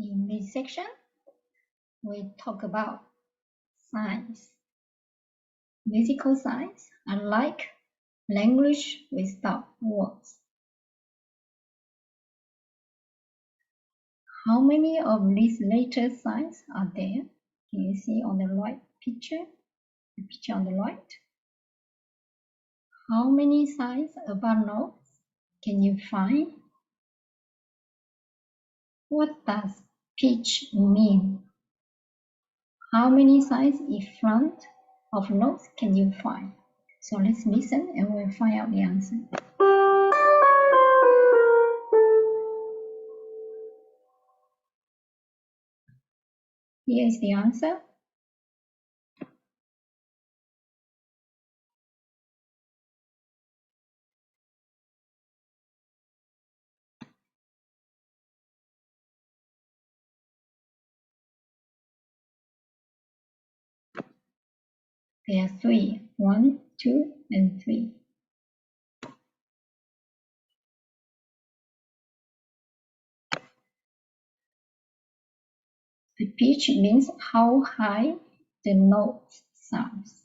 In this section, we talk about signs. Musical signs are like language without words. How many of these later signs are there? Can you see on the right picture? The picture on the right. How many signs above notes can you find? What does pitch mean? How many signs in front of notes can you find? So let's listen and we'll find out the answer. Here is the answer. There are three. 1, 2, and 3. The pitch means how high the note sounds.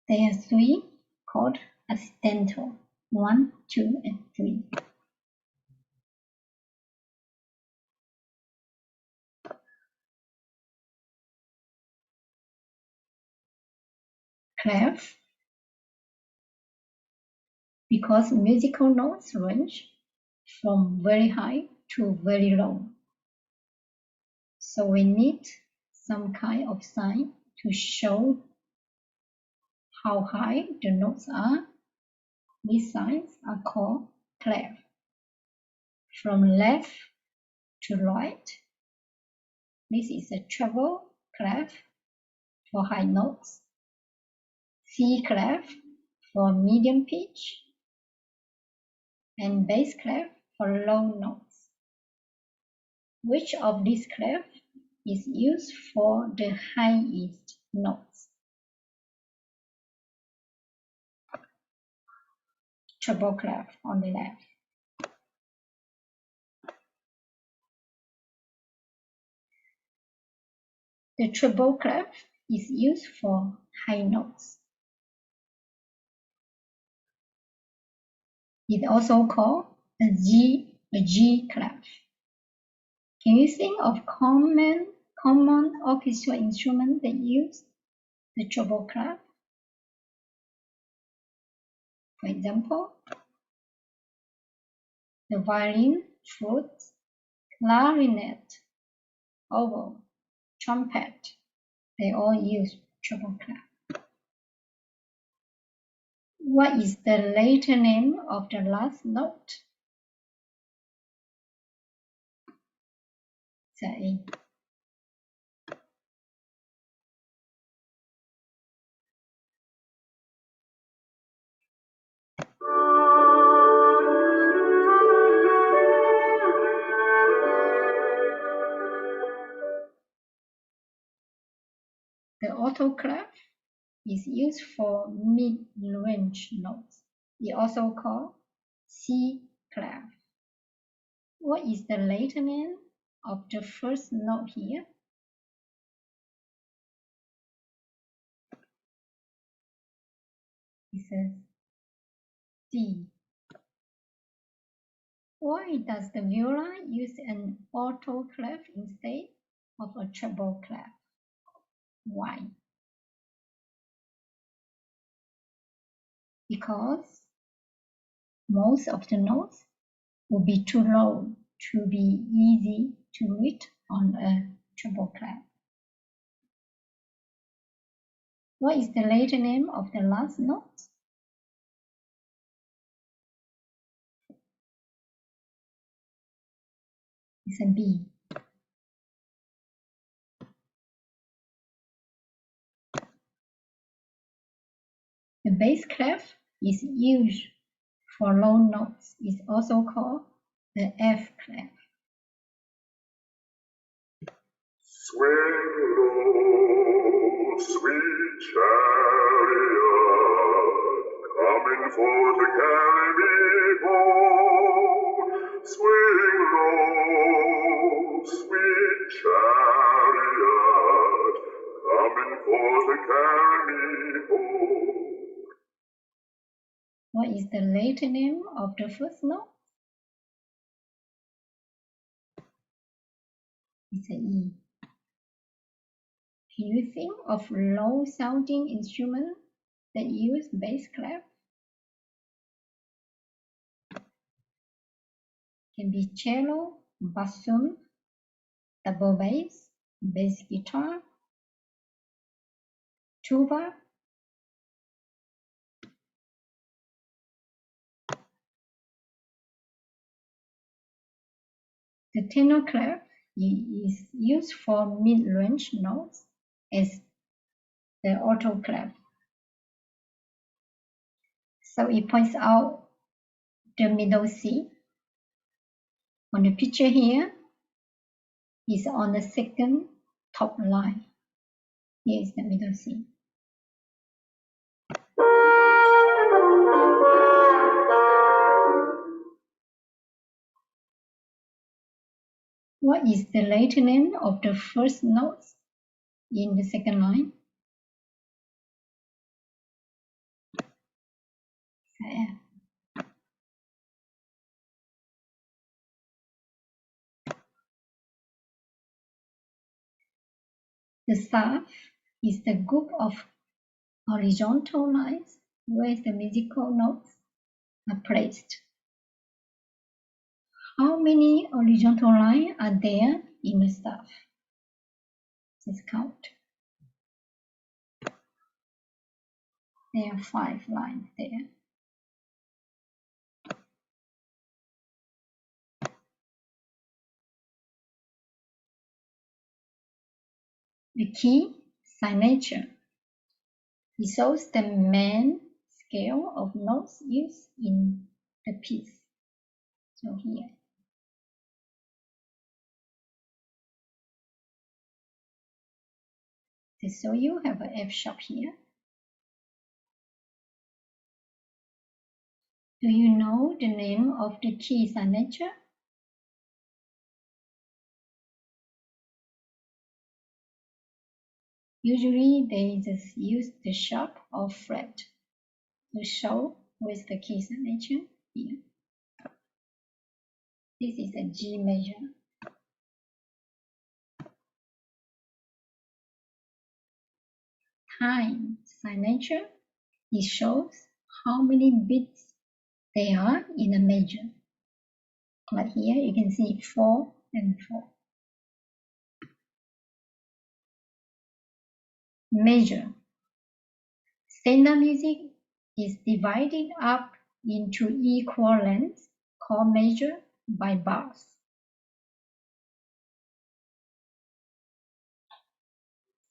There are 3 called accidental. 1, 2, and 3. Clef, because musical notes range from very high to very low. So we need some kind of sign to show how high the notes are. These signs are called clef. From left to right, this is a treble clef for high notes, C clef for medium pitch, and bass clef for low notes. Which of these clef is used for the highest notes? Treble clef on the left. The treble clef is used for high notes. It's also called a G clef. Can you think of common orchestral instruments that use the treble clef? For example, the violin, flute, clarinet, oboe, trumpet, they all use treble clef. What is the later name of the last note? Say. The alto clef is used for mid-range notes. It also called C clef. What is the later name of the first note here? It says D. Why does the viola use an alto clef instead of a treble clef? Why? Because most of the notes would be too low to be easy to read on a treble clef. What is the later name of the last note? It's a B. The bass clef is used for low notes. It's also called the F clef. Swing low, sweet chariot. forth, carry me home. Swing low, sweet chariot, coming forth, carry me home. What is the later name of the first note? It's an E. Can you think of low-sounding instruments that use bass clef? Can be cello, bassoon, double bass guitar, tuba. The tenor clef is used for mid-range notes as the alto clef. So it points out the middle C. On the picture here is on the second top line. Here is the middle C. What is the later name of the first notes in the second line? F. The staff is the group of horizontal lines where the musical notes are placed. How many horizontal lines are there in the staff? Let's count. There are 5 lines there. The key signature. It shows the main scale of notes used in the piece. So here. So you have an F sharp here. Do you know the name of the key signature? Usually they just use the sharp or fret to show with the key signature here. This is a G major. Time signature. It shows how many beats there are in a major. Like here you can see 4 and 4. Measure. Standard music is divided up into equal lengths called measure by bars.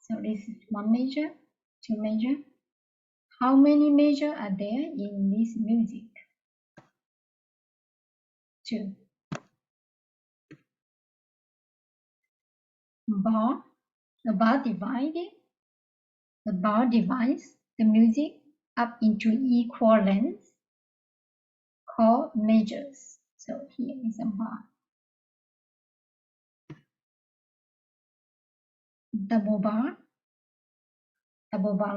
So this is 1 measure, 2 measure. How many measures are there in this music? 2. Bar. The bar divides the music up into equal lengths called measures. So here is a bar. Double bar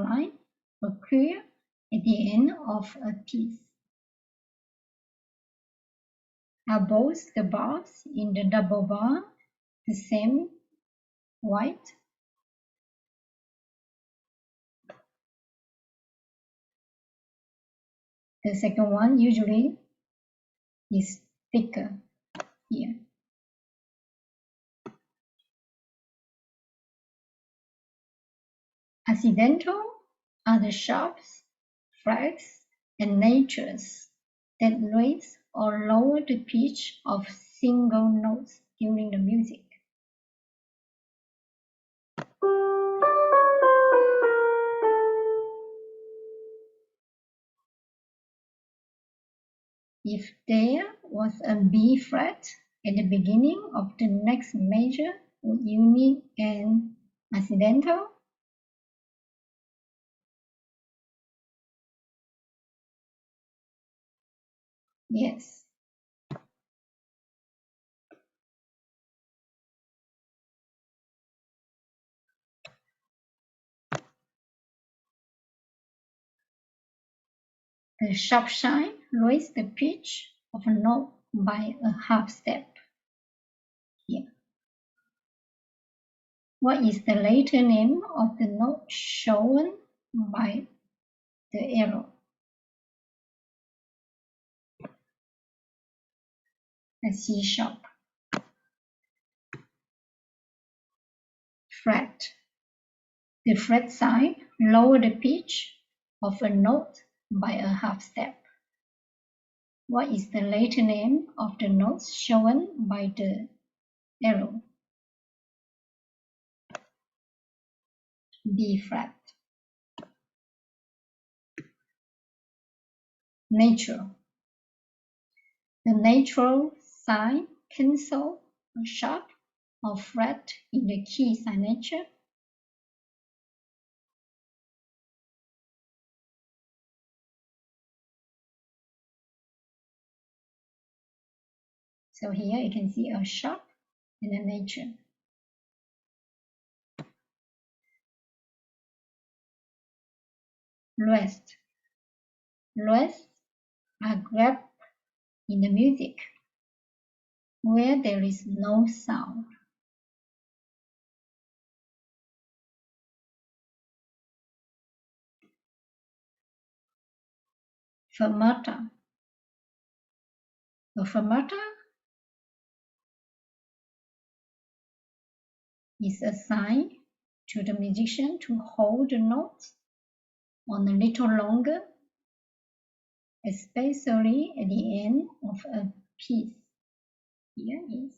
line occur at the end of a piece. Are both the bars in the double bar the same width? The second one usually is thicker here. Accidental are the sharps, frets, and natures that raise or lower the pitch of single notes during the music. If there was a B fret at the beginning of the next measure, would you need an accidental? Yes. The sharp shine raises the pitch of a note by a half step. Here. What is the later name of the note shown by the arrow? A C sharp. Fret. The fret sign lowers the pitch of a note by a half step. What is the later name of the notes shown by the arrow? B flat. Natural. The natural sign cancels a sharp or fret in the key signature. So here you can see a sharp and a nature. Rest. Rests are grabbed in the music where there is no sound. Fermata. A fermata is a sign to the musician to hold the notes on a little longer, especially at the end of a piece. Here is